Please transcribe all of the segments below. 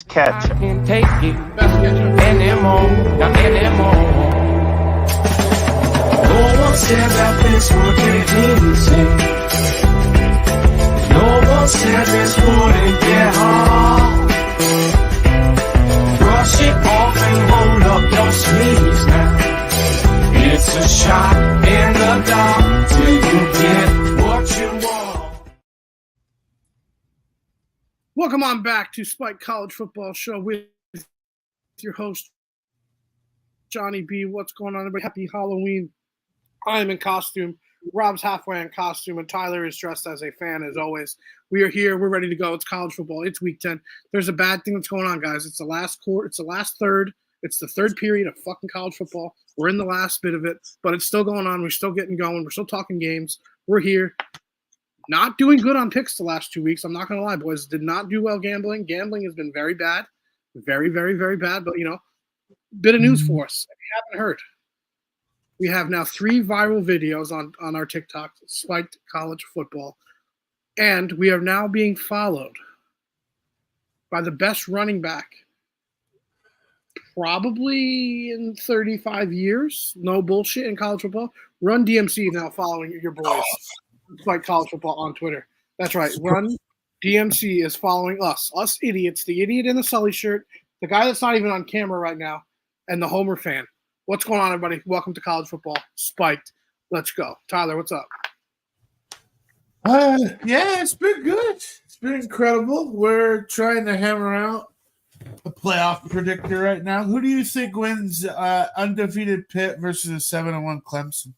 Catch. I can take it anymore, not anymore. No one said that this would get easy. No one said this wouldn't get hard. Brush it off and roll up your sleeves now. It's a shot in the dark till you get what you want. Welcome on back to Spike College Football Show with your host, Johnny B. What's going on, everybody? Happy Halloween. I am in costume. Rob's halfway in costume, and Tyler is dressed as a fan, as always. We are here. We're ready to go. It's college football. It's week 10. There's a bad thing that's going on, guys. It's the last quarter. It's the last third. It's the third period of fucking college football. We're in the last bit of it, but it's still going on. We're still getting going. We're still talking games. We're here. Not doing good on picks the last 2 weeks. I'm not going to lie, boys. Did not do well gambling. Gambling has been very bad. Very, very, very bad. But, bit of news for us. If you haven't heard, we have now 3 viral videos on our TikTok, Spiked College Football. And we are now being followed by the best running back probably in 35 years. No bullshit in college football. Run DMC now following your boys. Spiked College Football on Twitter. That's right. Run DMC is following us idiots, the idiot in the Sully shirt, the guy that's not even on camera right now, and the Homer fan. What's going on, everybody? Welcome to College Football Spiked. Let's go. Tyler, what's up? Yeah, it's been good. It's been incredible. We're trying to hammer out a playoff predictor right now. Who do you think wins undefeated Pitt versus a 7-1 Clemson?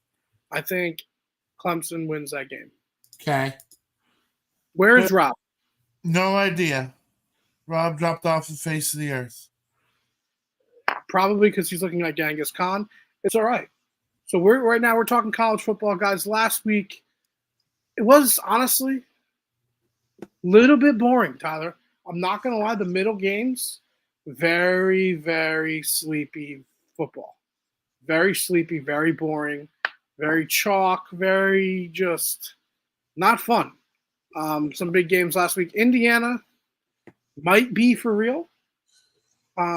I think Clemson wins that game. Okay. Where is Rob? No idea. Rob dropped off the face of the earth. Probably because he's looking like Genghis Khan. It's all right. So right now we're talking college football, guys. Last week, it was honestly a little bit boring, Tyler. I'm not going to lie. The middle games, very, very sleepy football. Very sleepy, very boring, very chalk, very just not fun. Some big games last week. Indiana might be for real.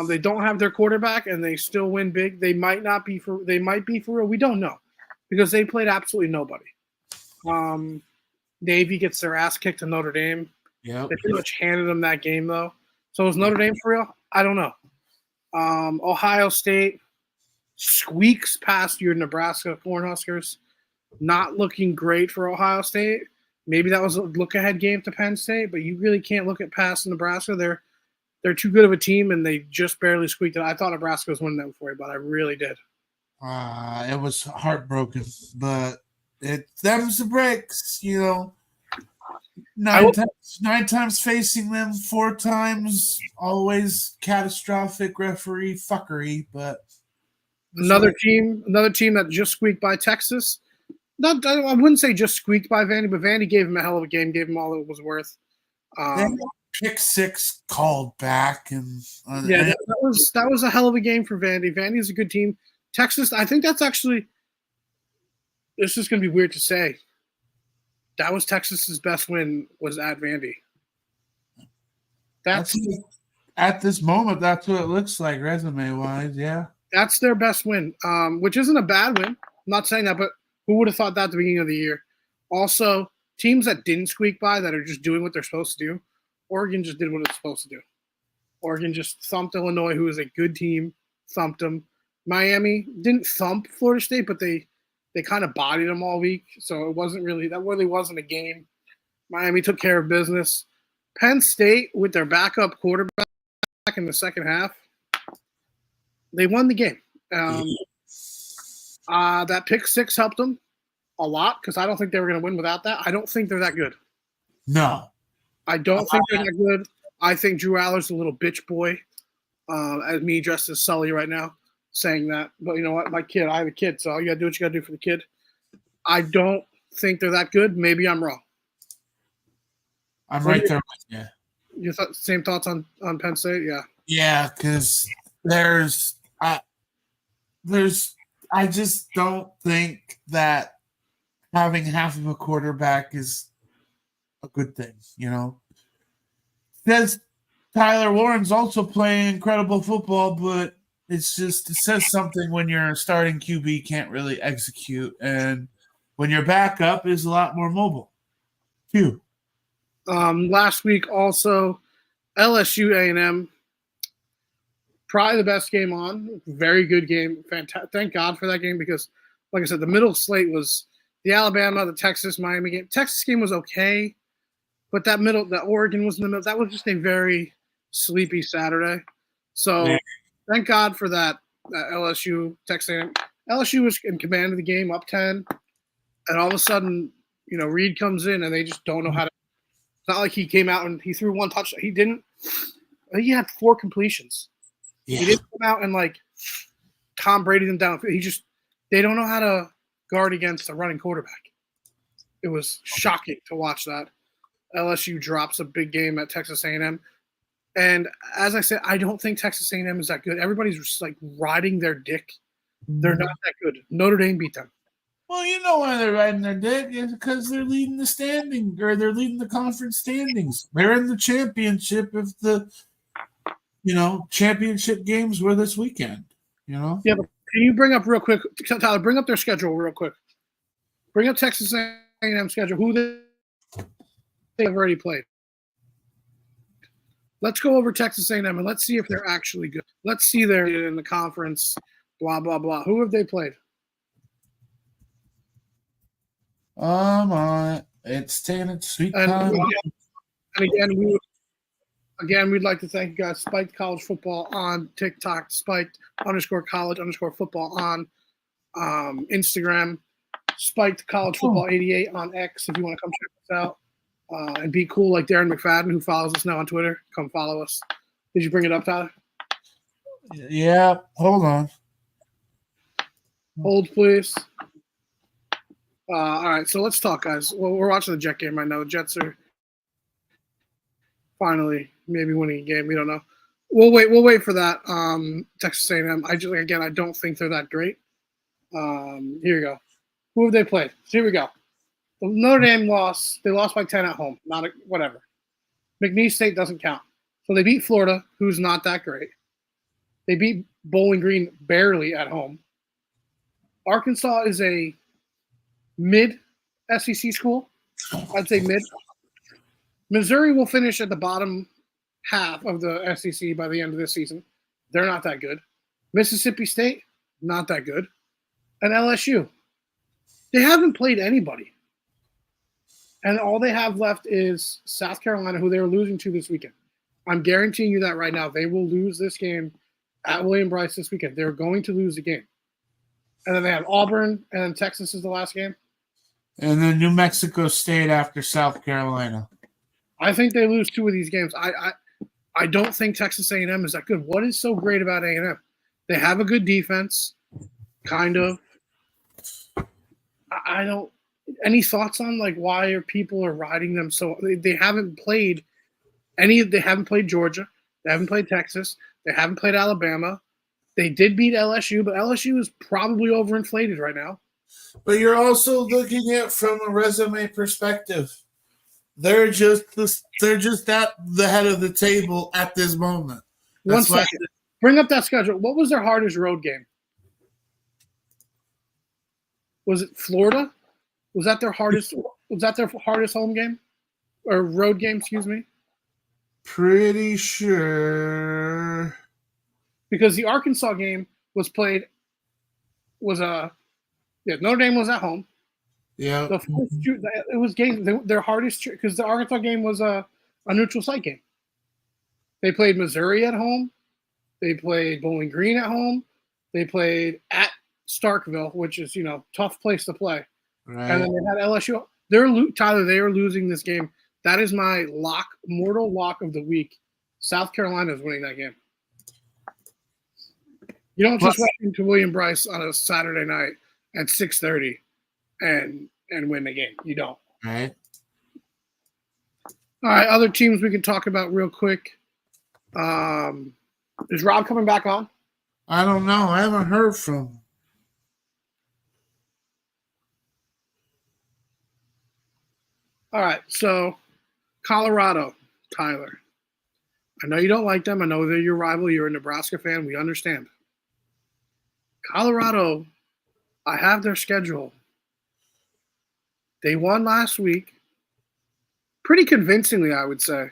They don't have their quarterback, and they still win big. They might be for real. We don't know because they played absolutely nobody. Navy gets their ass kicked to Notre Dame. Yeah, they pretty much handed them that game though. So is Notre Dame for real? I don't know. Ohio State squeaks past your Nebraska Cornhuskers. Not looking great for Ohio State. Maybe that was a look-ahead game to Penn State, but you really can't look at past Nebraska. They're too good of a team, and they just barely squeaked it. I thought Nebraska was winning that for you, but I really did. It was heartbroken, but them's the breaks, Nine times facing them, 4 times always catastrophic referee fuckery. But another team that just squeaked by Texas. I wouldn't say just squeaked by Vandy, but Vandy gave him a hell of a game, gave him all it was worth. Pick 6 called back, and that was a hell of a game for Vandy. Vandy's a good team. Texas, I think that's actually. This is going to be weird to say. That was Texas's best win was at Vandy. That's at this moment. That's what it looks like resume wise. Yeah, that's their best win, which isn't a bad win. I'm not saying that, but who would have thought that at the beginning of the year? Also, teams that didn't squeak by that are just doing what they're supposed to do. Oregon just did what it's supposed to do. Oregon just thumped Illinois, who is a good team, thumped them. Miami didn't thump Florida State, but they kind of bodied them all week, so that really wasn't a game. Miami took care of business. Penn State, with their backup quarterback in the second half, they won the game. That pick 6 helped them a lot because I don't think they were going to win without that. I don't think they're that good. No. I don't think they're that good. I think Drew Aller's a little bitch boy, as me dressed as Sully right now, saying that. But you know what? I have a kid, so you got to do what you got to do for the kid. I don't think they're that good. Maybe I'm wrong. I'm right there with you. Your same thoughts on Penn State? Yeah. Yeah, because I just don't think that having half of a quarterback is a good thing, Because Tyler Warren's also playing incredible football, but it says something when your starting QB can't really execute, and when your backup is a lot more mobile. Q. Last week also, LSU A&M, probably the best game on. Very good game. Fantastic. Thank God for that game because, like I said, the middle slate was the Alabama, the Texas, Miami game. Texas game was okay, but that Oregon was in the middle. That was just a very sleepy Saturday. So thank God for that LSU Texas A&M. LSU was in command of the game, up 10, and all of a sudden, Reed comes in and they just don't know how to. It's not like he came out and he threw one touchdown. He didn't. I think he had 4 completions. Yeah. He didn't come out and like Tom Brady them down. They don't know how to guard against a running quarterback. It was shocking to watch that. LSU drops a big game at Texas A&M. And as I said, I don't think Texas A&M is that good. Everybody's just like riding their dick. They're not that good. Notre Dame beat them. Well, you know why they're riding their dick is because they're leading the standing, or they're leading the conference standings. They're in the championship if the championship games were this weekend. Yeah, but can you bring up real quick, Tyler? Bring up their schedule real quick. Bring up Texas A&M schedule. Who they have already played. Let's go over Texas A&M and let's see if they're actually good. Let's see they're in the conference. Blah blah blah. Who have they played? On it. It's taking sweet time. And again, we'd like to thank you guys. Spiked College Football on TikTok, Spiked_college_football on Instagram, Spiked College Football 88 on X if you want to come check us out. And be cool like Darren McFadden, who follows us now on Twitter. Come follow us. Did you bring it up, Tyler? Yeah, hold on. Hold, please. All right, so let's talk, guys. Well, we're watching the Jet game right now. The Jets are finally maybe winning a game. We don't know. We'll wait for that. Texas A&M. I don't think they're that great. Here we go. Who have they played? So here we go. The Notre Dame lost. They lost by 10 at home. Whatever. McNeese State doesn't count. So they beat Florida, who's not that great. They beat Bowling Green barely at home. Arkansas is a mid SEC school. I'd say mid. Missouri will finish at the bottom half of the SEC by the end of this season. They're not that good. Mississippi State, not that good. And LSU, they haven't played anybody. And all they have left is South Carolina, who they were losing to this weekend. I'm guaranteeing you that right now. They will lose this game at William Bryce this weekend. They're going to lose the game. And then they have Auburn, and then Texas is the last game. And then New Mexico State after South Carolina. I think they lose 2 of these games. I don't think Texas A&M is that good. What is so great about A&M? They have a good defense, kind of. I don't. Any thoughts on like why people are riding them so? They haven't played any. They haven't played Georgia. They haven't played Texas. They haven't played Alabama. They did beat LSU, but LSU is probably overinflated right now. But you're also looking at it from a resume perspective. They're just at the head of the table at this moment. One second. Bring up that schedule. What was their hardest road game? Was it Florida? Was that their hardest home game? Or road game, excuse me? Pretty sure. Because the Arkansas game was played Notre Dame was at home. Yeah. It was their hardest because the Arkansas game was a neutral site game. They played Missouri at home. They played Bowling Green at home. They played at Starkville, which is tough place to play. Right. And then they had LSU. Tyler, they are losing this game. That is my mortal lock of the week. South Carolina is winning that game. You don't just walk into William Bryce on a Saturday night at 6:30 and win the game. You don't. Right. All right, other teams we can talk about real quick. Is Rob coming back on? I don't know. I haven't heard from him. All right, so Colorado, Tyler. I know you don't like them. I know they're your rival. You're a Nebraska fan. We understand. Colorado, I have their schedule. They won last week. Pretty convincingly, I would say.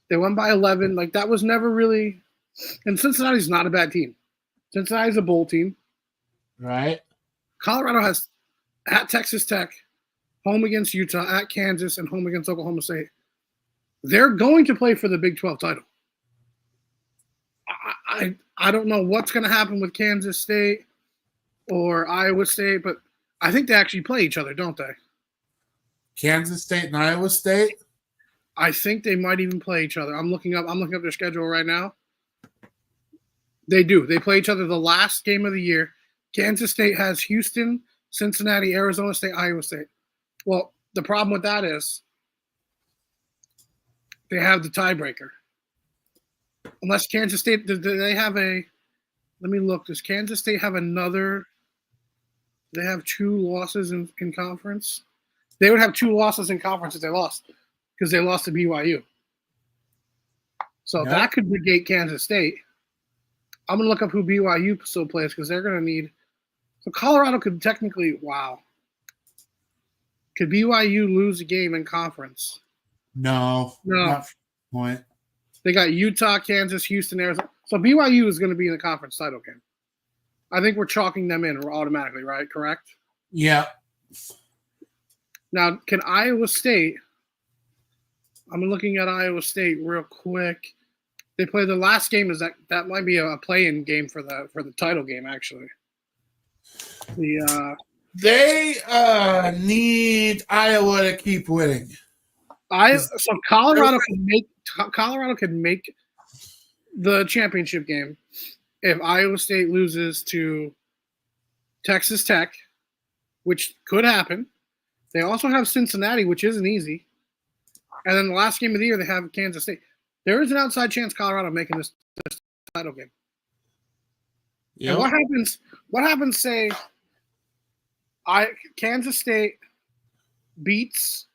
They won by 11. Like, that was never really – and Cincinnati's not a bad team. Cincinnati's a bowl team. Right. Colorado has at Texas Tech, home against Utah, at Kansas, and home against Oklahoma State. They're going to play for the Big 12 title. I don't know what's going to happen with Kansas State or Iowa State, but I think they actually play each other, don't they? Kansas State and Iowa State? I think they might even play each other. I'm looking up their schedule right now. They do. They play each other the last game of the year. Kansas State has Houston, Cincinnati, Arizona State, Iowa State. Well, the problem with that is they have the tiebreaker. Unless Kansas State, do they have a – let me look. Does Kansas State have another – they have 2 losses in conference? They would have 2 losses in conference if they lost because they lost to BYU. So that could negate Kansas State. I'm going to look up who BYU still plays because they're going to need – so Colorado could technically – wow. Could BYU lose a game in conference? No. Not for the point. They got Utah, Kansas, Houston, Arizona. So BYU is going to be in the conference title game. I think we're chalking them in automatically, right? Correct? Yeah. Now, can Iowa State – I'm looking at Iowa State real quick. They play the last game. Is that might be a play-in game for the title game, actually. They need Iowa to keep winning. So Colorado could make the championship game if Iowa State loses to Texas Tech, which could happen. They also have Cincinnati, which isn't easy. And then the last game of the year, they have Kansas State. There is an outside chance Colorado making this title game. Yeah. What happens? Say, Kansas State beats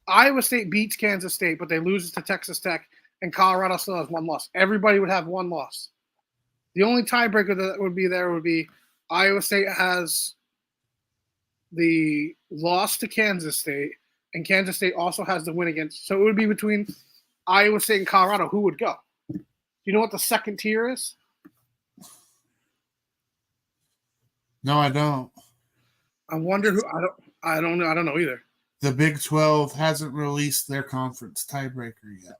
Iowa State beats Kansas State, but they lose to Texas Tech, and Colorado still has 1 loss. Everybody would have 1 loss. The only tiebreaker that would be Iowa State has the loss to Kansas State, and Kansas State also has the win against. So it would be between Iowa State and Colorado. Who would go? Do you know what the second tier is? No, I don't. I wonder who. I don't know. I don't know either. The Big 12 hasn't released their conference tiebreaker yet,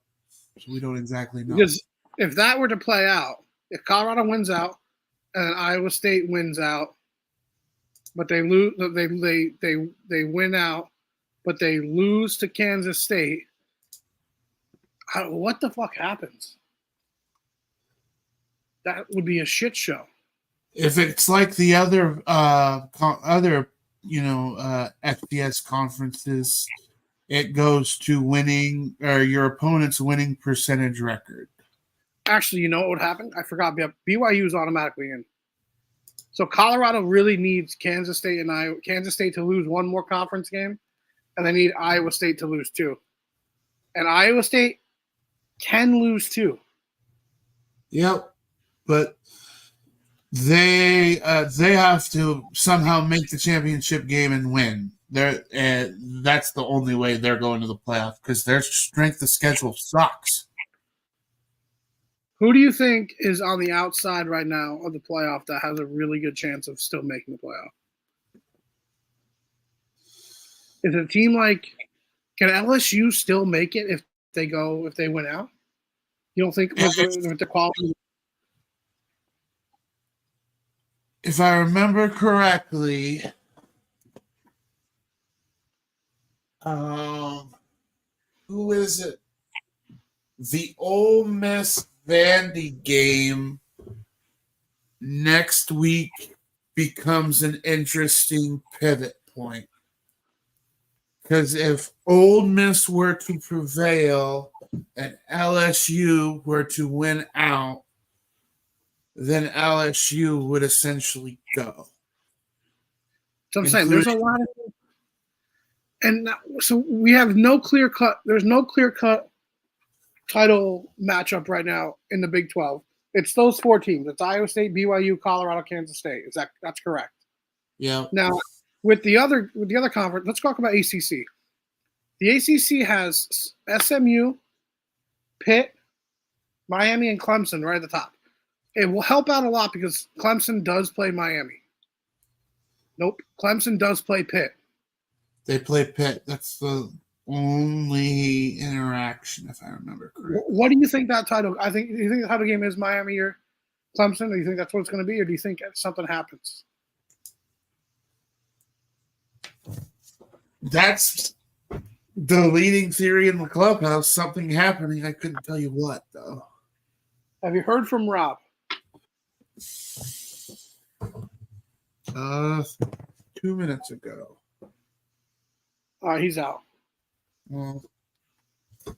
so we don't exactly know. Because if that were to play out, if Colorado wins out and Iowa State wins out, but they lose, they win out, but they lose to Kansas State, what the fuck happens? That would be a shit show. If it's like the other FBS conferences, it goes to winning or your opponent's winning percentage record. Actually, you know what would happen? I forgot. BYU is automatically in. So Colorado really needs Kansas State to lose 1 more conference game, and they need Iowa State to lose 2. And Iowa State can lose 2. Yep, but they have to somehow make the championship game and win. That's the only way they're going to the playoff because their strength of schedule sucks. Who do you think is on the outside right now of the playoff that has a really good chance of still making the playoff? Is it a team like – can LSU still make it if they win out? You don't think with the quality? If I remember correctly, who is it? The Ole Miss Vandy game next week becomes an interesting pivot point. Because if Ole Miss were to prevail and LSU were to win out, then LSU would essentially go. So I'm saying there's a lot of, and so we have no clear cut. There's no clear cut title matchup right now in the Big 12. It's those 4 teams. It's Iowa State, BYU, Colorado, Kansas State. That's correct? Yeah. Now, with the other conference, let's talk about ACC. The ACC has SMU, Pitt, Miami, and Clemson right at the top. It will help out a lot because Clemson does play Miami. Nope, Clemson does play Pitt. They play Pitt. That's the only interaction, if I remember correctly. What do you think that title? Do you think the title game is Miami or Clemson? Or do you think that's what it's going to be, or do you think something happens? That's the leading theory in the clubhouse. Something happening. I couldn't tell you what, though. Have you heard from Rob? 2 minutes ago. He's out. Well,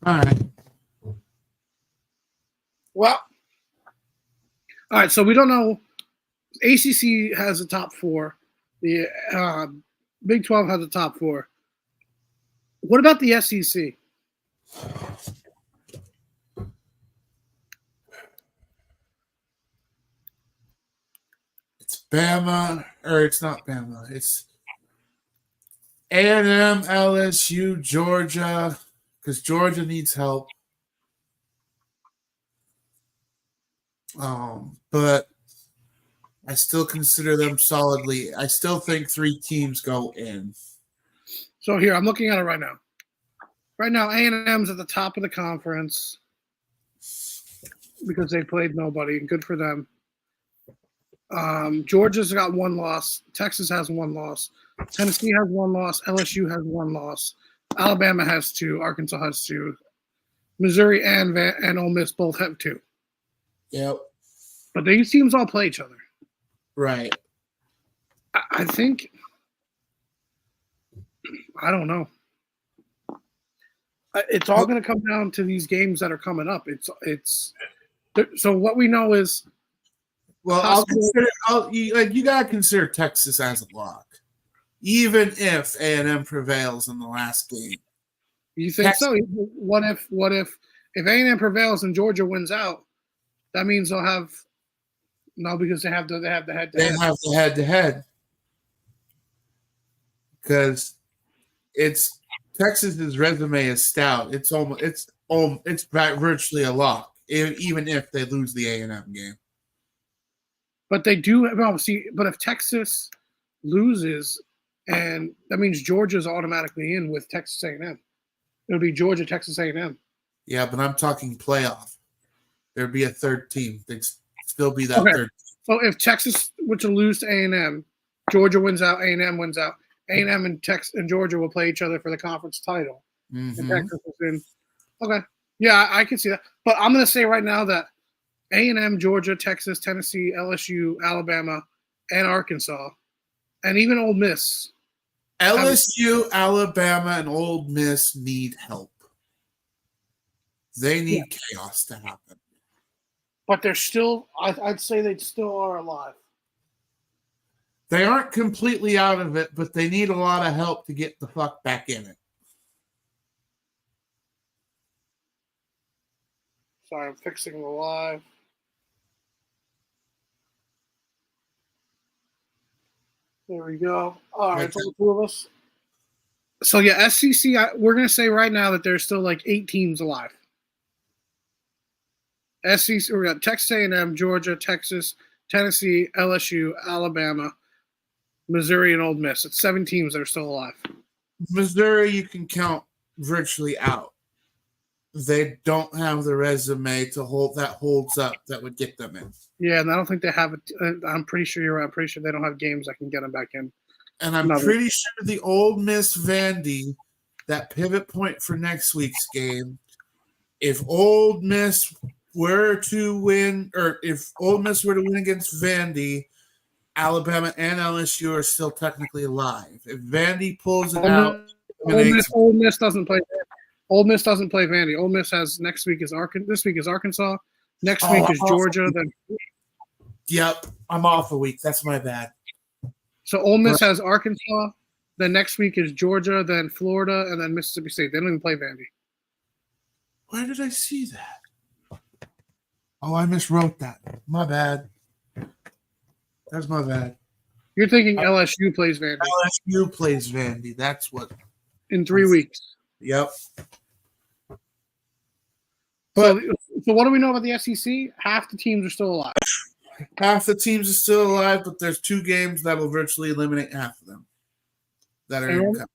all right. Well, all right. So we don't know. ACC has the top 4. The Big 12 has the top 4. What about the SEC? It's Bama, or it's not Bama. It's A&M, LSU, Georgia, because Georgia needs help. But I still consider them solidly. I still think 3 teams go in. So here, I'm looking at it right now. Right now, A&M's at the top of the conference because they played nobody, and good for them. Georgia's got 1 loss. Texas has 1 loss. Tennessee has 1 loss. LSU has 1 loss. Alabama has 2. Arkansas has 2. Missouri and Ole Miss both have 2. Yep. But these teams all play each other. Right. I think – I don't know. It's all going to come down to these games that are coming up. It's so what we know is – well, you gotta consider Texas as a lock, even if A&M prevails in the last game. You think so? What if A&M prevails and Georgia wins out? That means they'll have because they have the head-to-head. They have the head-to-head because it's Texas's resume is stout. It's virtually a lock, even if they lose the A&M game. But they do but if Texas loses, and that means Georgia's automatically in with Texas A&M. It'll be Georgia, Texas A&M. Yeah, but I'm talking playoff. There'd be a third team. They'd still be that third team. So if Texas were to lose to A&M, Georgia wins out, A&M wins out. A&M and Texas and Georgia will play each other for the conference title. Mm-hmm. And Texas is in. Okay. Yeah, I can see that. But I'm going to say right now that A&M, Georgia, Texas, Tennessee, LSU, Alabama, and Arkansas, and even Ole Miss. LSU, Alabama, and Ole Miss need help. They need chaos to happen. But they're still, I'd say they still are alive. They aren't completely out of it, but they need a lot of help to get the fuck back in it. Sorry, I'm fixing the live. There we go. All right, so the 2 of us. So, yeah, SEC, we're going to say right now that there's still like 8 teams alive. SEC, we got Texas A&M, Georgia, Texas, Tennessee, LSU, Alabama, Missouri, and Ole Miss. It's 7 teams that are still alive. Missouri, you can count virtually out. They don't have the resume to holds up that would get them in. Yeah, and I don't think they have it. I'm pretty sure you're right. I'm pretty sure they don't have games that can get them back in. And I'm pretty sure the Ole Miss Vandy, that pivot point for next week's game, if Ole Miss were to win, or if Ole Miss were to win against Vandy, Alabama and LSU are still technically alive. If Vandy pulls it out, Ole Miss doesn't play. Ole Miss doesn't play Vandy. Ole Miss has next week is Arkansas. This week is Arkansas. Next week is Georgia. Then, yep, I'm off a week. That's my bad. So Ole Miss has Arkansas. Then next week is Georgia. Then Florida, and then Mississippi State. They don't even play Vandy. Where did I see that? Oh, I miswrote that. My bad. That's my bad. You're thinking LSU plays Vandy LSU plays Vandy. That's what. in 3 weeks. Yep. So what do we know about the SEC? Half the teams are still alive. Half the teams are still alive, but there's 2 games that will virtually eliminate half of them that are incoming.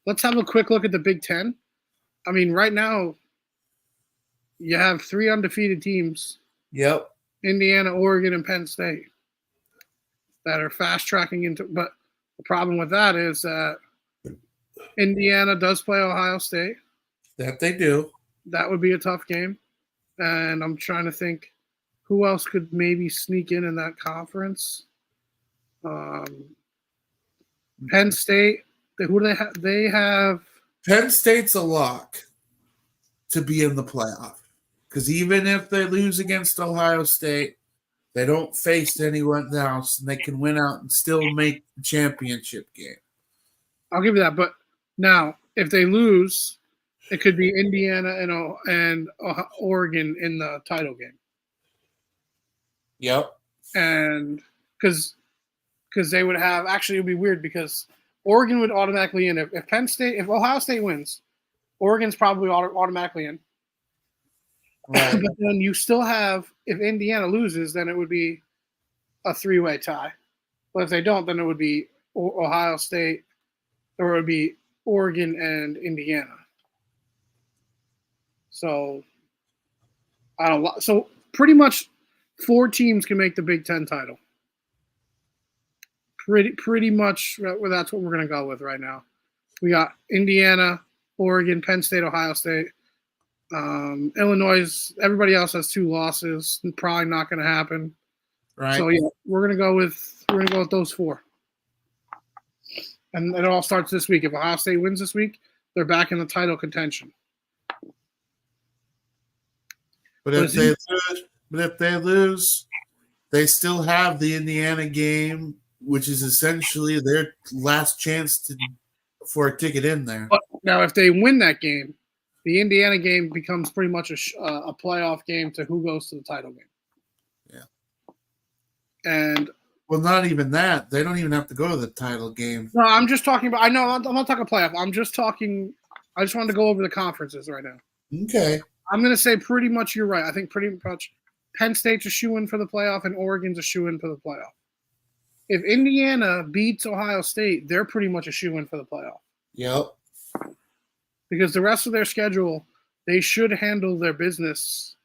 Let's have a quick look at the Big Ten. I mean, right now, you have 3 undefeated teams. Yep. Indiana, Oregon, and Penn State that are fast tracking into. But the problem with that is that Indiana does play Ohio State. That they do. That would be a tough game. And I'm trying to think who else could maybe sneak in that conference. Penn State. Who do they have? They have Penn State's a lock to be in the playoff because even if they lose against Ohio State, they don't face anyone else, and they can win out and still make the championship game. I'll give you that. But now, if they lose, it could be Indiana and Oregon in the title game. Yep. And because they would have actually, it would be weird because Oregon would automatically in. If Ohio State wins, Oregon's probably automatically in. Right. But then you still have, if Indiana loses, then it would be a 3-way tie. But if they don't, then it would be Ohio State, or it would be Oregon and Indiana. So I don't. So pretty much 4 teams can make the Big Ten title. Pretty much that's what we're going to go with right now. We got Indiana, Oregon, Penn State, Ohio State, Illinois. Everybody else has 2 losses. Probably not going to happen. Right. So yeah, we're going to go with those 4. And it all starts this week. If Ohio State wins this week, they're back in the title contention. But if they lose, they still have the Indiana game, which is essentially their last chance for a ticket in there. But now, if they win that game, the Indiana game becomes pretty much a playoff game to who goes to the title game. Yeah. And well, not even that. They don't even have to go to the title game. no, I'm just talking about. I know I'm not talking playoff. I'm just talking. I just wanted to go over the conferences right now. Okay. I'm going to say pretty much you're right. I think pretty much Penn State's a shoo-in for the playoff and Oregon's a shoo-in for the playoff. If Indiana beats Ohio State, they're pretty much a shoo-in for the playoff. Yep. Because the rest of their schedule, they should handle their business.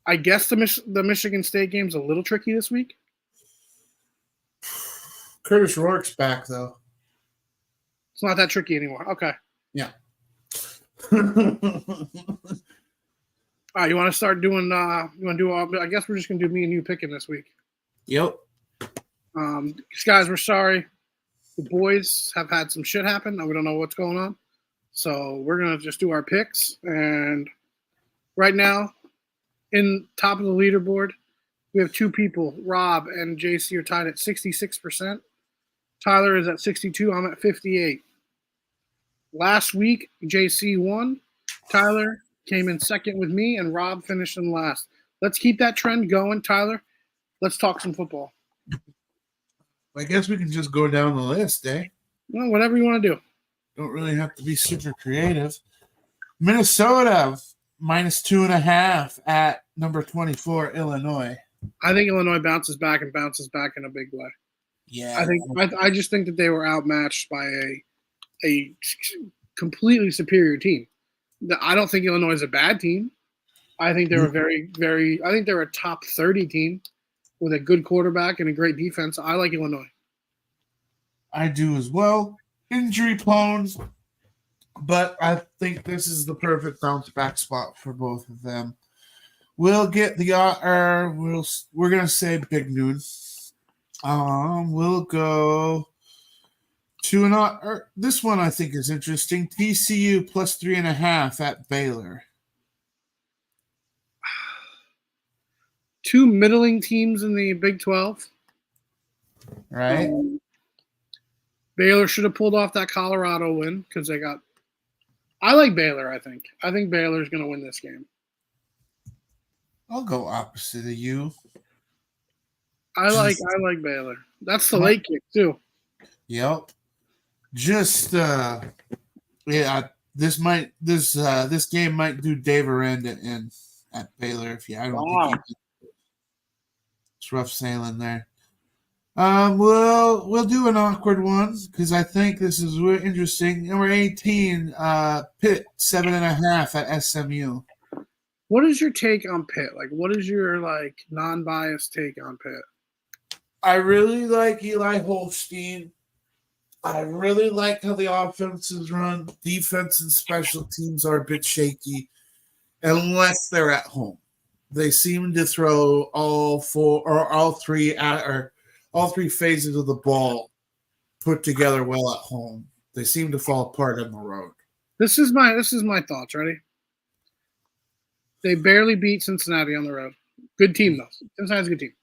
I guess the Michigan State game's a little tricky this week. Curtis Rourke's back, though. It's not that tricky anymore. Okay. Yeah. All right, you want to start doing you want to do I guess we're just going to do me and you picking this week. Yep. Guys, we're sorry. The boys have had some shit happen. We don't know what's going on. So we're going to just do our picks. And right now, in top of the leaderboard, we have 2 people. Rob and JC are tied at 66%. Tyler is at 62. I'm at 58. Last week, JC won. Tyler came in second with me, and Rob finished in last. Let's keep that trend going, Tyler. Let's talk some football. I guess we can just go down the list, eh? Well, whatever you want to do. Don't really have to be super creative. Minnesota -2.5 at number 24, Illinois. I think Illinois bounces back and bounces back in a big way. Yeah. I just think that they were outmatched by a completely superior team. I don't think Illinois is a bad team. I think they're a very, very – I think they're a top 30 team with a good quarterback and a great defense. I like Illinois. I do as well. Injury prone, but I think this is the perfect bounce back spot for both of them. We'll get the we're gonna say big noon. We'll go to this one I think is interesting. TCU +3.5 at Baylor. 2 middling teams in the Big 12. Right. Baylor should have pulled off that Colorado win because they got I like Baylor, I think. I think Baylor's going to win this game. I'll go opposite of you. I like Baylor. That's the late kick, too. Yep. Just this game might do Dave Aranda in at Baylor if I don't think it's rough sailing there. We'll do an awkward one because I think this is really interesting. Number 18, Pitt 7.5 at SMU. What is your take on Pitt? Like, what is your non-biased take on Pitt? I really like Eli Holstein. I really like how the offense is run. Defense and special teams are a bit shaky unless they're at home. They seem to throw all three phases of the ball put together well at home. They seem to fall apart on the road. This is my thoughts. Ready? They barely beat Cincinnati on the road. Good team though. Cincinnati's a good team.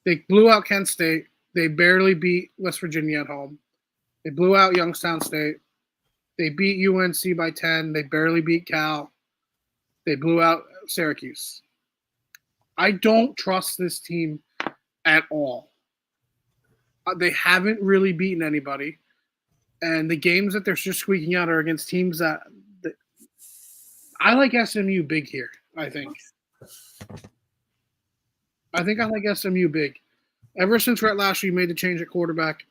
They blew out Kent State. They barely beat West Virginia at home. They blew out Youngstown State. They beat UNC by 10. They barely beat Cal. They blew out Syracuse. I don't trust this team at all. They haven't really beaten anybody. And the games that they're just squeaking out are against teams that I like SMU big here, I think. I like SMU big. Ever since Rhett Lashlee made the change at quarterback,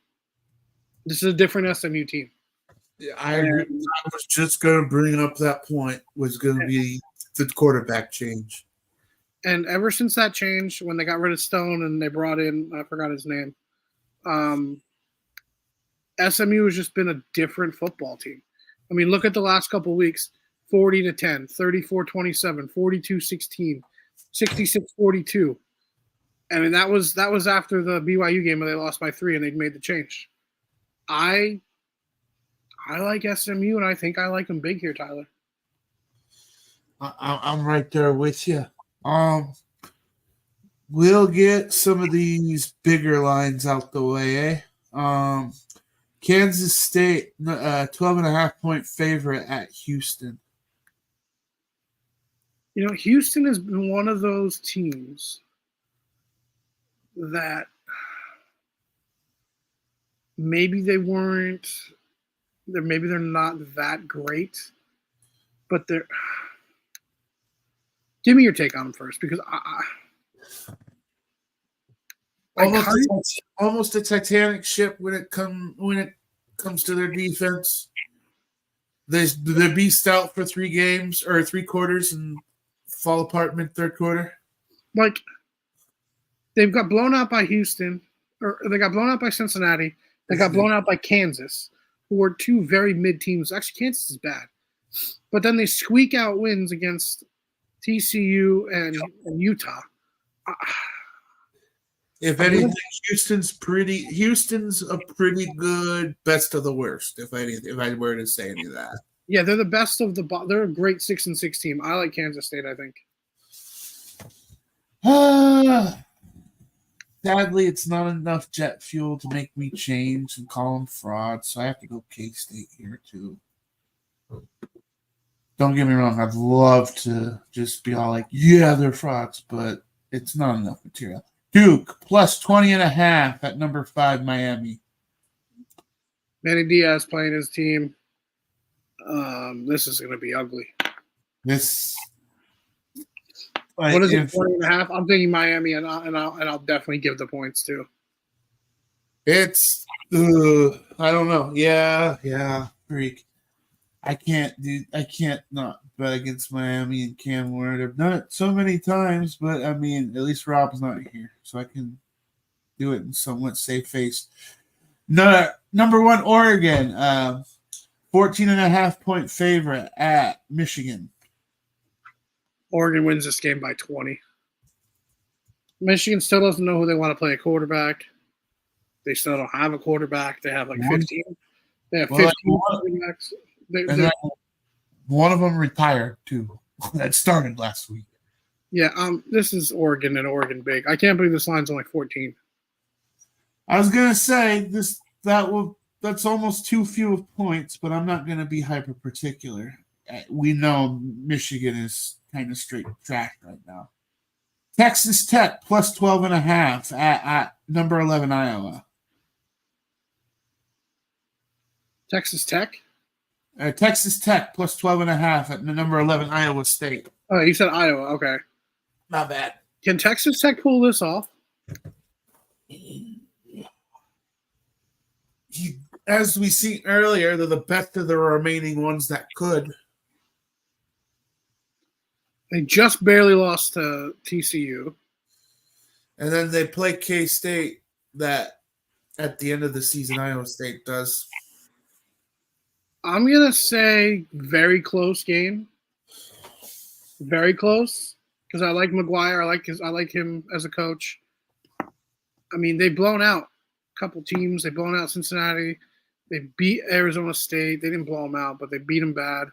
this is a different SMU team. Yeah, I agree. I was just going to bring up that point was going to be the quarterback change. And ever since that change, when they got rid of Stone and they brought in, I forgot his name, SMU has just been a different football team. I mean, look at the last couple of weeks, 40-10, 34-27, 42-16, 66-42. I mean, that was after the BYU game where they lost by 3 and they'd made the change. I like SMU, and I think I like them big here, Tyler. I'm right there with you. We'll get some of these bigger lines out the way, Kansas State, 12.5-point favorite at Houston. You know, Houston has been one of those teams that maybe they're not that great, but they're. Give me your take on them first, because almost a Titanic ship when it comes to their defense. They be stout for 3 games or 3 quarters and fall apart mid-third quarter. Like, they've got blown out by Houston, or they got blown out by Cincinnati. They got blown out by Kansas, who are 2 very mid teams. Actually, Kansas is bad, but then they squeak out wins against TCU and Utah. If anything, Houston's a pretty good best of the worst. If I were to say any of that, yeah, they're the best of the. They're a great 6-6 team. I like Kansas State. I think. Sadly, it's not enough jet fuel to make me change and call them fraud, so I have to go K-State here too. Don't get me wrong, I'd love to just be all like, yeah, they're frauds, but it's not enough material. Duke, plus 20.5 at number 5, Miami. Manny Diaz playing his team. This is going to be ugly. What is it, 20.5? I'm thinking Miami, and I'll definitely give the points too. It's I don't know. Yeah, freak. I can't not bet against Miami and Cam Ward. I've done it so many times, but I mean, at least Rob's not here, so I can do it in somewhat safe face. No, number 1, Oregon, 14.5-point favorite at Michigan. Oregon wins this game by 20. Michigan still doesn't know who they want to play at quarterback. They still don't have a quarterback. They have 15. They have 15 quarterbacks. One of them retired too. That started last week. Yeah, this is Oregon and Oregon big. I can't believe this line's only 14. I was gonna say that will that's almost too few of points, but I'm not going to be hyper particular. We know Michigan is kind of straight trash right now. Texas Tech plus 12.5 at number 11 Iowa. Texas Tech? Texas Tech plus 12.5 at the number 11 Iowa State. Oh, you said Iowa. Okay. Not bad. Can Texas Tech pull this off? As we see earlier, they're the best of the remaining ones that could. They just barely lost to TCU. And then they play K-State that at the end of the season Iowa State does. I'm going to say very close game. Very close. Because I like McGuire. I like him as a coach. I mean, they've blown out a couple teams. They've blown out Cincinnati. They beat Arizona State. They didn't blow them out, but they beat them bad.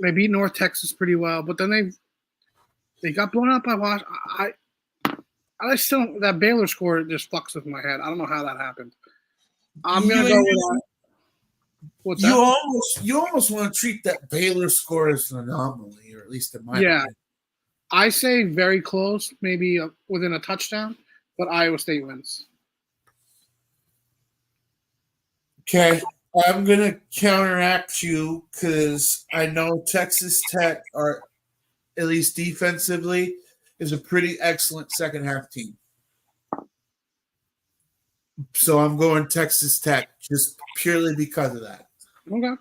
They beat North Texas pretty well, but then they got blown out by Washington. I still don't, that Baylor score just fucks with my head. I don't know how that happened. I'm gonna go with that. What's that? You almost want to treat that Baylor score as an anomaly, or at least in my opinion. I say very close, maybe within a touchdown, but Iowa State wins. Okay. I'm going to counteract you because I know Texas Tech, are at least defensively, is a pretty excellent second half team. So I'm going Texas Tech just purely because of that. Okay.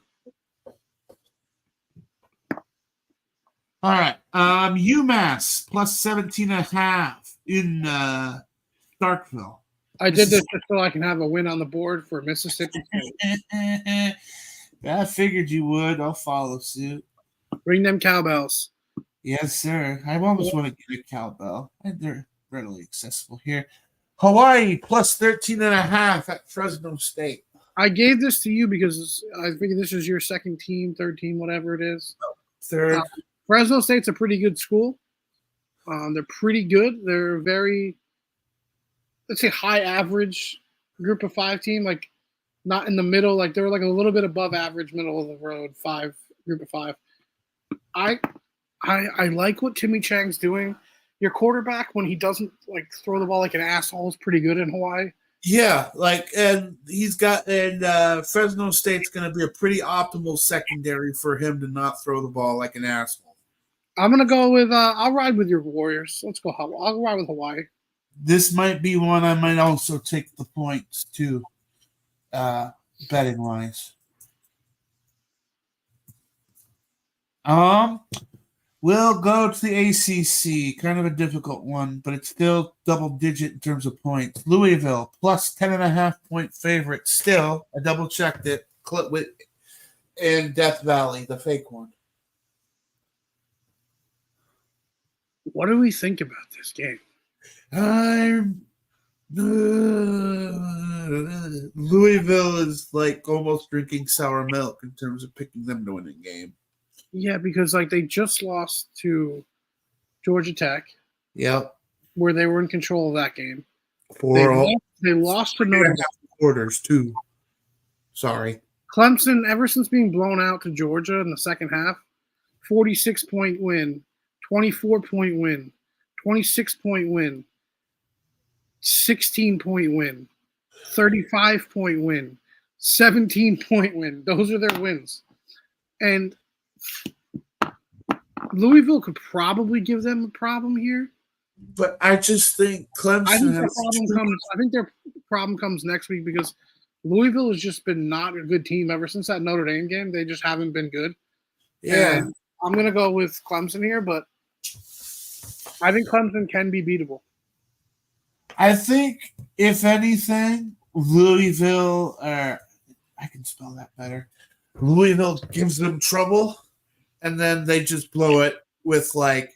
All right. UMass plus 17.5 in Starkville. I did this just so I can have a win on the board for Mississippi State. I figured you would. I'll follow suit. Bring them cowbells. Yes, sir. I almost want to get a cowbell. They're readily accessible here. Hawaii plus 13.5 at Fresno State. I gave this to you because I figured this is your second team, third team, whatever it is. Third. Fresno State's a pretty good school. They're pretty good. They're very, let's say, high average group of five team, like not in the middle. Like they're like a little bit above average, middle of the road, group of five. I like what Timmy Chang's doing. Your quarterback, when he doesn't like throw the ball like an asshole, is pretty good in Hawaii. Yeah, and Fresno State's going to be a pretty optimal secondary for him to not throw the ball like an asshole. I'm going to go with I'll ride with your Warriors. Let's go. I'll ride with Hawaii. This might be one I might also take the points too, betting wise. We'll go to the ACC. Kind of a difficult one, but it's still double digit in terms of points. Louisville plus 10.5 point favorite. Still, I double checked it. In Death Valley, the fake one. What do we think about this game? Louisville is like almost drinking sour milk in terms of picking them to win a game. Yeah, because like they just lost to Georgia Tech. Yep. Where they were in control of that game. They lost to Notre Dame. Quarters too. Sorry. Clemson, ever since being blown out to Georgia in the second half, 46-point win, 24-point win, 26-point win, 16-point win, 35-point win, 17-point win. Those are their wins. And Louisville could probably give them a problem here. But I just think Clemson I think their problem comes next week because Louisville has just been not a good team ever since that Notre Dame game. They just haven't been good. Yeah. And I'm going to go with Clemson here, but I think Clemson can be beatable. I think, if anything, Louisville, I can spell that better. Louisville gives them trouble, and then they just blow it with like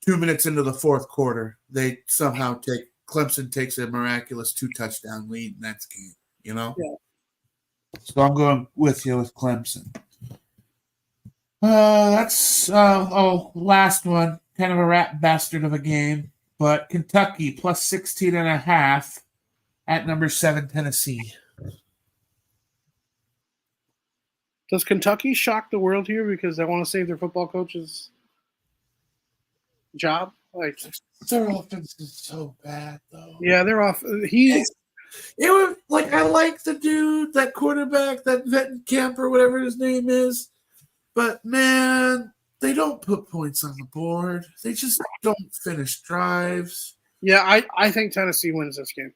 2 minutes into the fourth quarter. They somehow Clemson takes a miraculous 2-touchdown lead in that game, you know? Yeah. So I'm going with you with Clemson. That's last one. Kind of a rat bastard of a game. But Kentucky plus 16.5 at number 7 Tennessee. Does Kentucky shock the world here because they want to save their football coach's job? Like, Their offense is so bad, though. yeah, they're off. It was like I like the dude, that quarterback, that Vetton Camp or whatever his name is, but man, they don't put points on the board. They just don't finish drives. Yeah, I think Tennessee wins this game.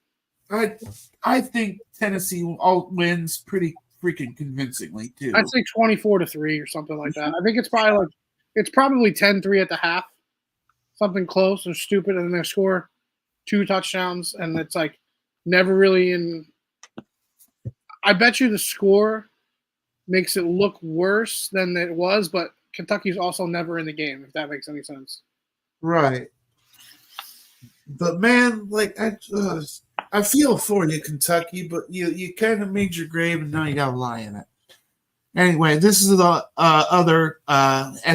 I think Tennessee wins pretty freaking convincingly too. I'd say 24-3 or something like that. I think it's probably 10-3 at the half, something close or stupid, and then they score 2 touchdowns, and it's like never really in. I bet you the score makes it look worse than it was, but Kentucky's also never in the game, if that makes any sense. Right. But man, like I feel for you, Kentucky, but you kind of made your grave and now you got to lie in it. Anyway, this is the other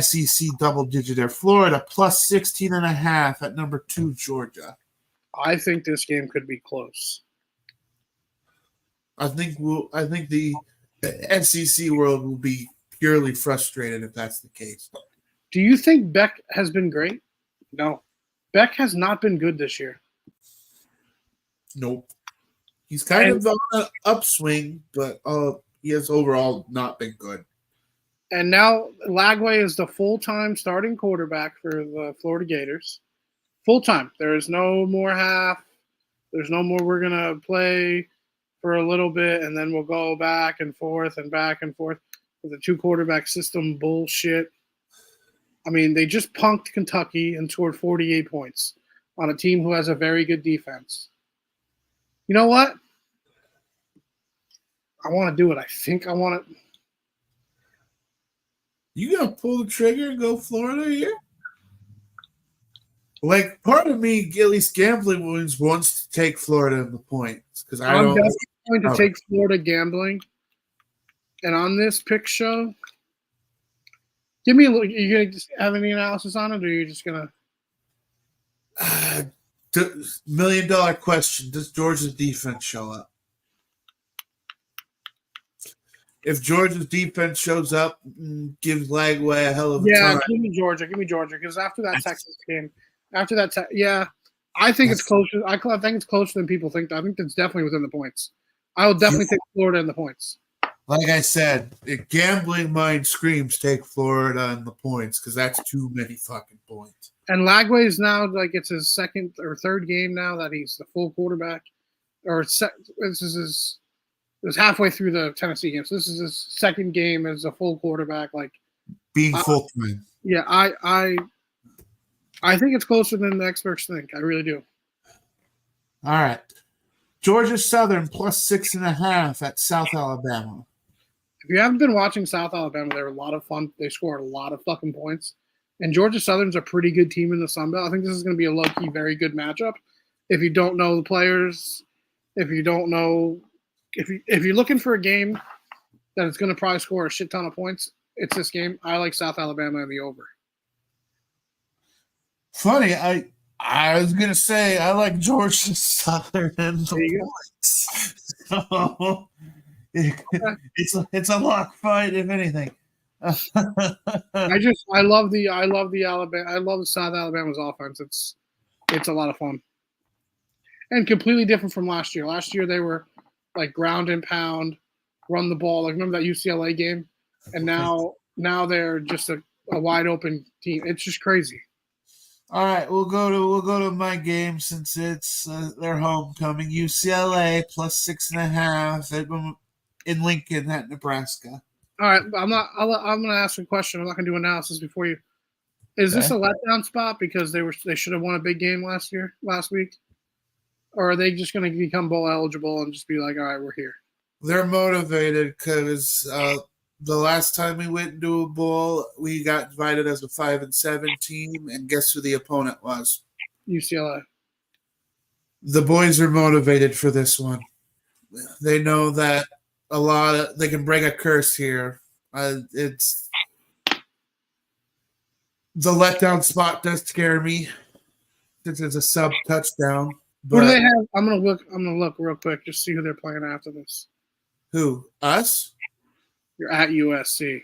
SEC double digit there. Florida plus 16.5 at number 2, Georgia. I think this game could be close. I think the SEC world will be purely frustrated if that's the case. Do you think Beck has been great? No. Beck has not been good this year. Nope. He's kind of on an upswing, but he has overall not been good. And now Lagway is the full-time starting quarterback for the Florida Gators. Full-time. There is no more half. There's no more we're going to play for a little bit and then we'll go back and forth with the 2-quarterback system bullshit. I mean, they just punked Kentucky and scored 48 points on a team who has a very good defense. You know what? I want to do it. I think I want to. You gonna pull the trigger and go Florida here? Like, part of me, at least gambling wants to take Florida in the points because I'm definitely going to take Florida gambling. And on this pick show, give me a look. You gonna just have any analysis on it, or are you just gonna? $1 million question: does Georgia's defense show up? If Georgia's defense shows up and gives Lagway a hell of a time. Give me Georgia, because after that Texas game, I think it's closer. I think it's closer than people think. I think it's definitely within the points. I will definitely take Florida in the points. Like I said, gambling mind screams take Florida in the points because that's too many fucking points. And Lagway is now like it's his second or third game now that he's the full quarterback. It was halfway through the Tennessee game, so this is his second game as a full quarterback. Like being full time. Yeah, I think it's closer than the experts think. I really do. All right, Georgia Southern plus 6.5 at South Alabama. If you haven't been watching South Alabama, they're a lot of fun. They score a lot of fucking points. And Georgia Southern's a pretty good team in the Sun Belt. I think this is going to be a low-key, very good matchup. If you don't know the players, if you're looking for a game that is going to probably score a shit ton of points, it's this game. I like South Alabama and the over. Funny, I was going to say I like Georgia Southern and the points. So it's a lock fight, if anything. I love the Alabama. I love the South Alabama's offense. It's a lot of fun, and completely different from last year. Last year they were like ground and pound, run the ball. Like remember that UCLA game, and now they're just a wide open team. It's just crazy. All right, we'll go to my game since it's their homecoming. UCLA plus 6.5 in Lincoln at Nebraska. All right, I'm going to ask a question. I'm not going to do analysis before you. Is this a letdown spot because they should have won a big game last week, or are they just going to become bowl eligible and just be like, all right, we're here? They're motivated because the last time we went into a bowl, we got invited as a 5-7 team, and guess who the opponent was? UCLA. The boys are motivated for this one. They know that they can break a curse here. It's the letdown spot does scare me. This is a sub touchdown. Who do they have? I'm gonna look real quick, just see who they're playing after this. Who? Us? You're at USC.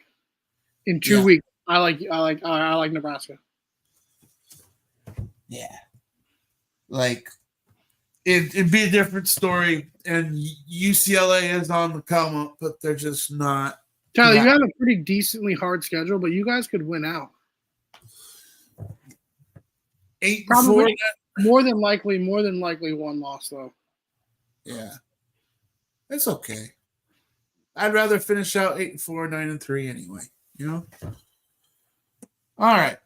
In 2 Yeah. weeks, I like Nebraska. Yeah. Like, it'd be a different story, and UCLA is on the come up, but they're just not. Tyler, you Yeah. have a pretty decently hard schedule, but you guys could win out. 8-4. Probably more than likely one loss though. Yeah. It's okay. I'd rather finish out 8-4, 9-3 anyway. You know? All right.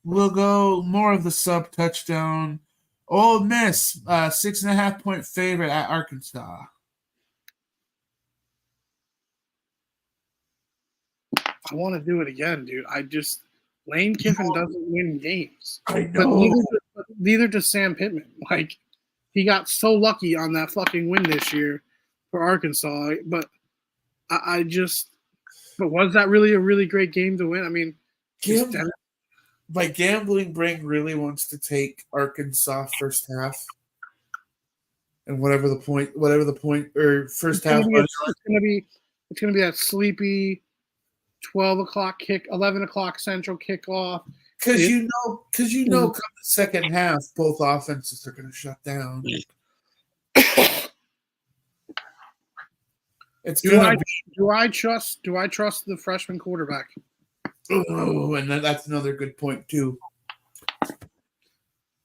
We'll go more of the sub touchdown. Ole Miss, 6.5 point favorite at Arkansas. I want to do it again, dude. Lane Kiffin doesn't win games. I But neither does Sam Pittman. Like, he got so lucky on that fucking win this year for Arkansas. But but was that really a really great game to win? I mean, my gambling brain really wants to take Arkansas first half, and whatever the point or first half. It's gonna be that sleepy 12 o'clock kick, 11 o'clock Central kickoff. Because you know, come the second half, both offenses are going to shut down. It's Do I trust the freshman quarterback? Oh, and that's another good point too.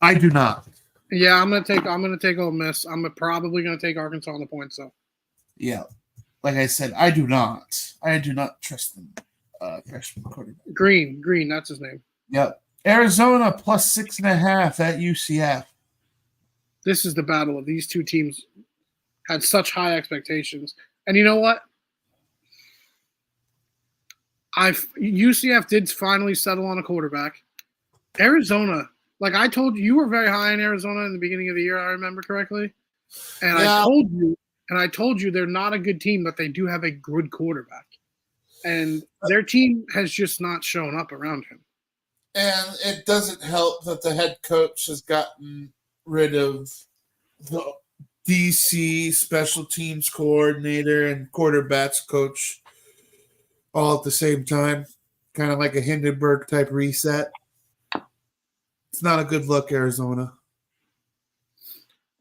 I do not. Yeah, I'm gonna take Ole Miss. I'm probably gonna take Arkansas on the points though. Yeah, like I said, I do not. I do not trust them. Freshman quarterback. Green, that's his name. Yep. Arizona plus 6.5 at UCF. This is the battle of these two teams. Had such high expectations, and you know what? UCF did finally settle on a quarterback. Arizona, like I told you, you were very high in Arizona in the beginning of the year. I remember correctly, and yeah. I told you they're not a good team, but they do have a good quarterback, and their team has just not shown up around him. And it doesn't help that the head coach has gotten rid of the DC special teams coordinator and quarterbacks coach all at the same time, kind of like a Hindenburg type reset. It's not a good look, Arizona.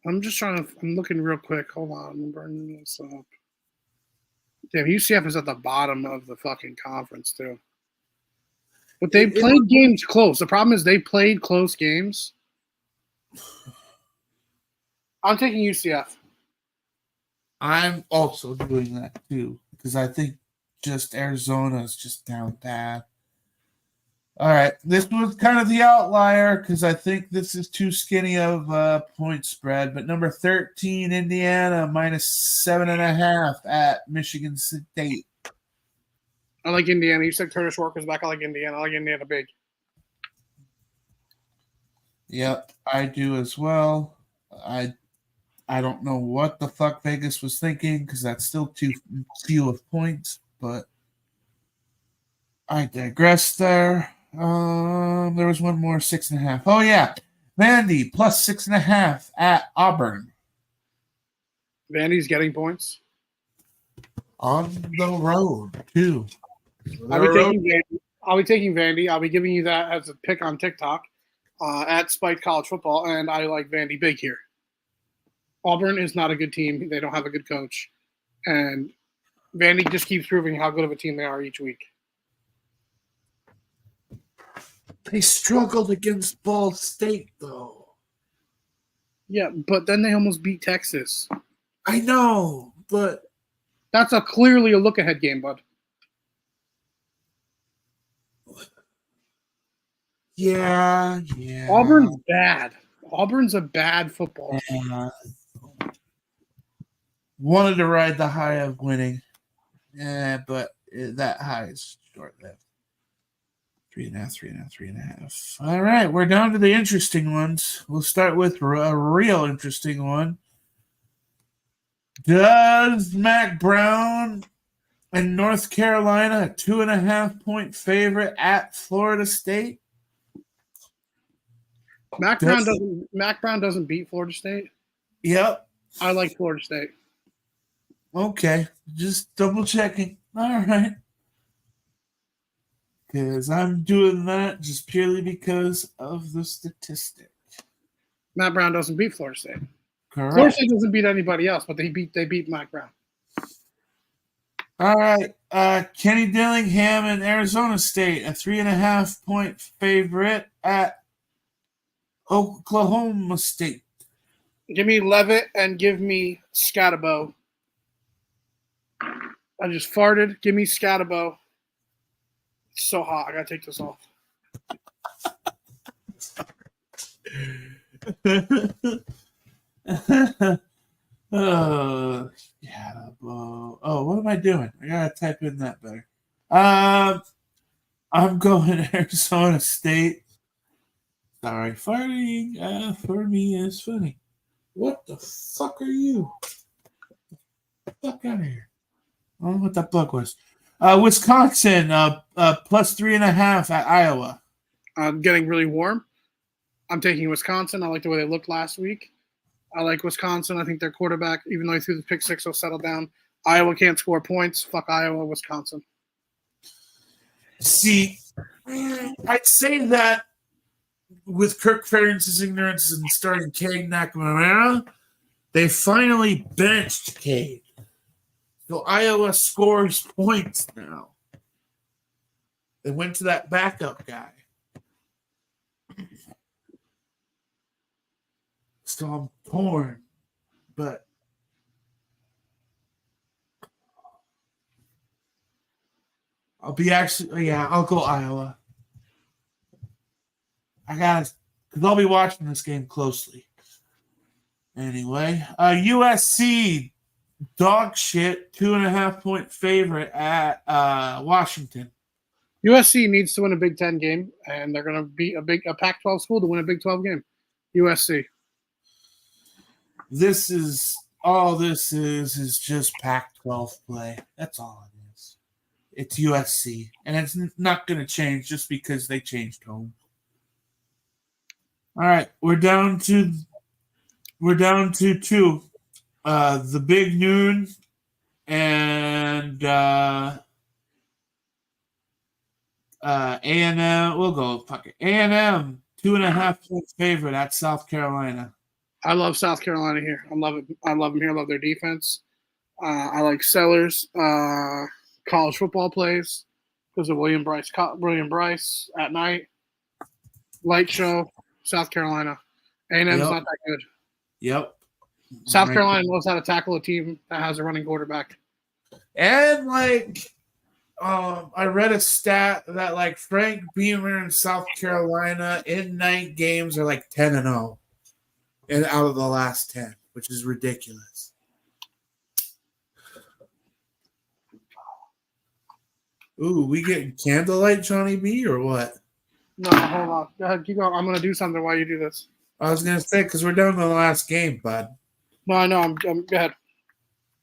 I'm looking real quick. Hold on. I'm burning this up. Damn, UCF is at the bottom of the fucking conference, too. But they played games close. The problem is they played close games. I'm taking UCF. I'm also doing that, too, because I think just Arizona is just down bad. All right, this was kind of the outlier because I think this is too skinny of a point spread. But number 13, Indiana, minus 7.5 at Michigan State. I like Indiana. You said Curtis Walker's back. I like Indiana. I like Indiana big. Yep, I do as well. I don't know what the fuck Vegas was thinking because that's still too few of points, but I digress there. There was one more 6.5. Oh yeah, Vandy plus 6.5 at Auburn. Vandy's getting points on the road too. I'll be taking Vandy. I'll be giving you that as a pick on TikTok at Spike College Football, and I like Vandy big here. Auburn is not a good team. They don't have a good coach, and Vandy just keeps proving how good of a team they are each week. They struggled against Ball State, though. Yeah, but then they almost beat Texas. I know, but that's clearly a look-ahead game, bud. Yeah. Auburn's bad. Auburn's a bad football team. Wanted to ride the high of winning, but that high is short-lived. 3.5. All right, we're down to the interesting ones. We'll start with a real interesting one. Does Mac Brown and North Carolina a 2.5 point favorite at Florida State? Mac Brown doesn't beat Florida State. Yep. I like Florida State. Okay, just double checking. All right. Because I'm doing that just purely because of the statistic. Matt Brown doesn't beat Florida State. Florida Correct. State doesn't beat anybody else, but they beat Matt Brown. All right. Kenny Dillingham and Arizona State, a 3.5-point favorite at Oklahoma State. Give me Levitt and give me Scatabo. I just farted. Give me Scatabo. It's so hot. I gotta take this off. What am I doing? I gotta type in that better. I'm going Arizona State. Sorry, farting for me is funny. What the fuck are you? Fuck out of here. I don't know what that bug was. Wisconsin, plus 3.5 at Iowa. Getting really warm. I'm taking Wisconsin. I like the way they looked last week. I like Wisconsin. I think their quarterback, even though he threw the pick six, will settle down. Iowa can't score points. Fuck Iowa, Wisconsin. See, I'd say that with Kirk Ferentz's ignorance and starting Cade McNamara, they finally benched Cade. So Iowa scores points now. They went to that backup guy. So I'm torn, but I'll go Iowa. Because I'll be watching this game closely. Anyway, USC dog shit 2.5-point favorite at Washington. USC needs to win a Big Ten game, and they're going to beat a Pac-12 school to win a Big 12 game. USC. This is just Pac-12 play. That's all it is. It's USC, and it's not going to change just because they changed home. All right, we're down to two. The Big Noon and A&M. We'll go fuck it. A&M 2.5-point favorite at South Carolina. I love South Carolina here. I love it. I love them here. I love their defense. I like Sellers. College football plays because of William Bryce at night. Light show. South Carolina. A&M's not that good. Yep. South Carolina knows how to tackle a team that has a running quarterback. And I read a stat that Frank Beamer in South Carolina in 9 games are 10-0, and out of the last 10, which is ridiculous. Ooh, we getting candlelight, Johnny B, or what? No, hold on. Go ahead, keep going. I'm going to do something while you do this. I was going to say, because we're down to the last game, bud. No, I know. I'm go ahead.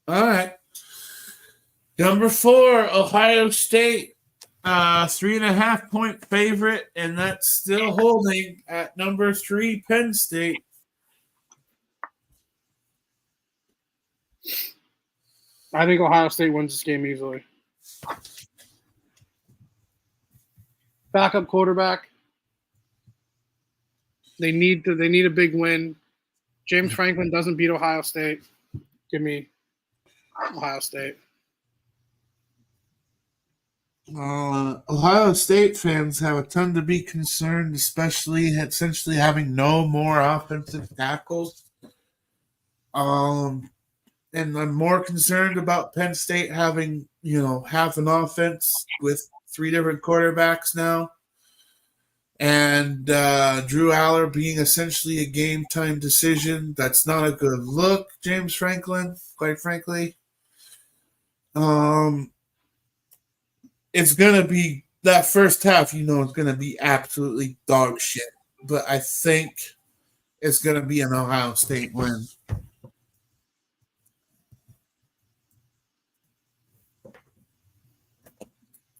All right. Number 4, Ohio State, 3.5-point favorite, and that's still holding at number 3, Penn State. I think Ohio State wins this game easily. Backup quarterback. They need a big win. James Franklin doesn't beat Ohio State. Give me Ohio State. Ohio State fans have a ton to be concerned, especially essentially having no more offensive tackles. And I'm more concerned about Penn State having, half an offense with 3 different quarterbacks now. And Drew Aller being essentially a game-time decision. That's not a good look, James Franklin, quite frankly. It's going to be that first half, it's going to be absolutely dog shit. But I think it's going to be an Ohio State win.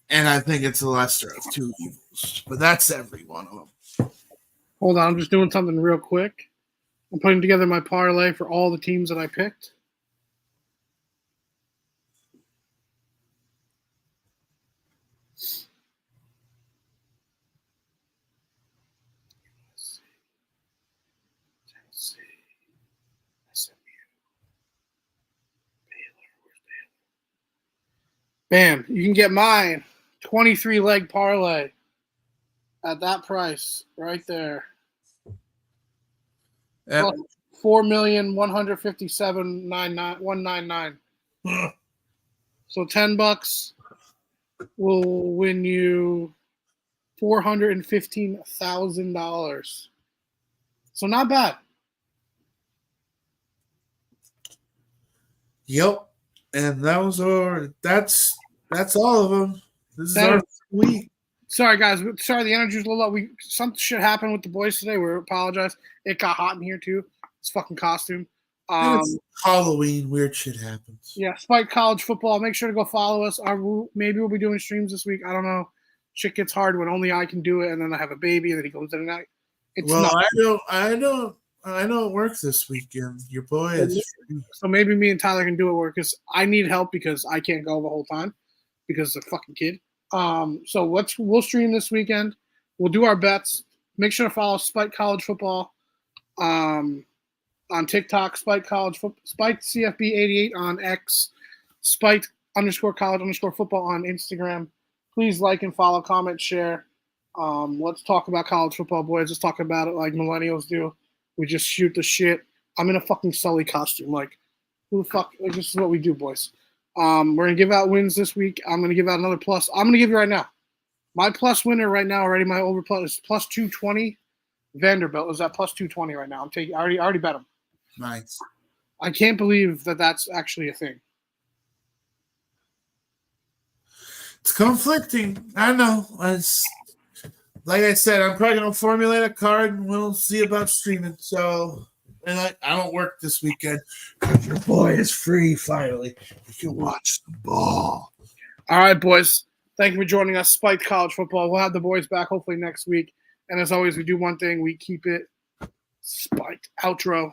And I think it's the lesser of 2 evils. But that's every one of them. Hold on. I'm just doing something real quick. I'm putting together my parlay for all the teams that I picked. Bam. You can get mine 23 leg parlay at that price right there. Yeah. 4,157,199. So $10 will win you $415,000. So not bad. Yep. And that's all of them. This is That our is- week. Sorry, guys. Sorry, the energy's a little low. Some shit happened with the boys today. We apologize. It got hot in here too. It's fucking costume. It's Halloween. Weird shit happens. Yeah, Spike College Football. Make sure to go follow us. Maybe we'll be doing streams this week. I don't know. Shit gets hard when only I can do it, and then I have a baby, and then he goes in the night. It's Well, not. I don't work this weekend. Your boy is free. So maybe me and Tyler can do it because I need help because I can't go the whole time because of the fucking kid. So we'll stream this weekend. We'll do our bets. Make sure to follow Spike College Football on TikTok, Spike CFB88 on X, Spike _college_football on Instagram. Please like and follow, comment, share. Let's talk about college football, boys. Let's talk about it like millennials do. We just shoot the shit. I'm in a fucking Sully costume. Like, who the fuck? Like, this is what we do, boys. We're going to give out wins this week. I'm going to give out another plus. I'm going to give you right now. My plus winner right now already, my over plus is plus 220. Vanderbilt is at plus 220 right now. I already bet him. Nice. I can't believe that that's actually a thing. It's conflicting. I know. Like I said, I'm probably gonna formulate a card and we'll see about streaming. So, and I don't work this weekend because your boy is free. Finally, you can watch the ball. All right, boys. Thank you for joining us. Spike College Football. We'll have the boys back hopefully next week. And as always, we do one thing. We keep it spiked. Outro.